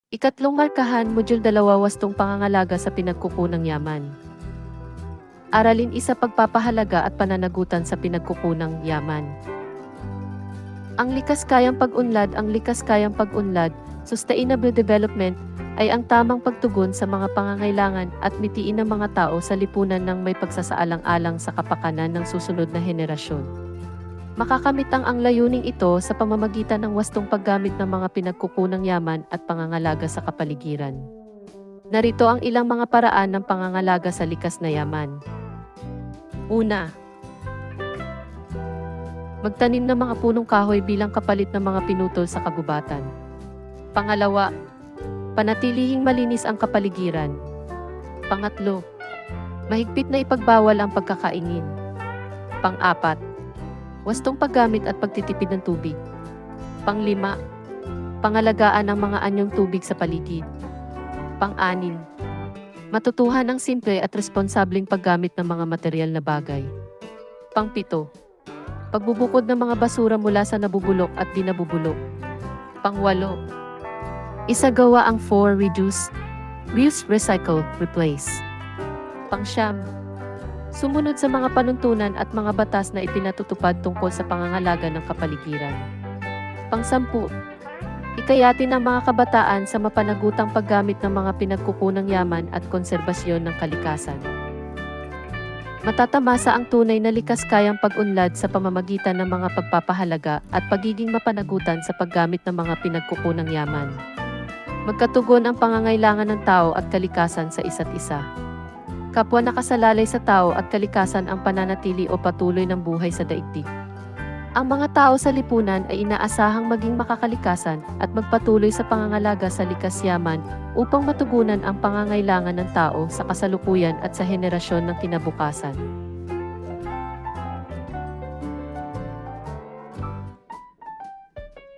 Ikatlong markahan, Module 2, Wastong pangangalaga sa pinagkukunang yaman. Aralin isa, pagpapahalaga at pananagutan sa pinagkukunang yaman. Ang likas kayang pag-unlad. Ang likas kayang pag-unlad, sustainable development, ay ang tamang pagtugon sa mga pangangailangan at mitiin ng mga tao sa lipunan ng may pagsasaalang-alang sa kapakanan ng susunod na henerasyon. Makakamit ang layuning ito sa pamamagitan ng wastong paggamit ng mga pinagkukunang yaman at pangangalaga sa kapaligiran. Narito ang ilang mga paraan ng pangangalaga sa likas na yaman. Una, magtanim ng mga punong kahoy bilang kapalit ng mga pinutol sa kagubatan. Pangalawa, panatilihing malinis ang kapaligiran. Pangatlo, mahigpit na ipagbawal ang pagkakaingin. Pang-apat, wastong paggamit at pagtitipid ng tubig. Pang-lima, pangalagaan ng mga anyong tubig sa paligid. Pang-anim, matutuhan ng simple at responsableng paggamit ng mga material na bagay. Pang-pito, pagbubukod ng mga basura mula sa nabubulok at di nabubulok. Pang-walo, isagawa ang 4 reduce, reuse, recycle, replace. Pang-siyam, sumunod sa mga panuntunan at mga batas na ipinatutupad tungkol sa pangangalaga ng kapaligiran. Pang-sampu, ikayatin ang mga kabataan sa mapanagutang paggamit ng mga pinagkukunang yaman at konserbasyon ng kalikasan. Matatamasa ang tunay na likas kayang pag-unlad sa pamamagitan ng mga pagpapahalaga at pagiging mapanagutan sa paggamit ng mga pinagkukunang yaman. Magkatugon ang pangangailangan ng tao at kalikasan sa isa't isa. Kapwa nakasalalay sa tao at kalikasan ang pananatili o patuloy ng buhay sa daigdig. Ang mga tao sa lipunan ay inaasahang maging makakalikasan at magpatuloy sa pangangalaga sa likas yaman upang matugunan ang pangangailangan ng tao sa kasalukuyan at sa henerasyon ng kinabukasan.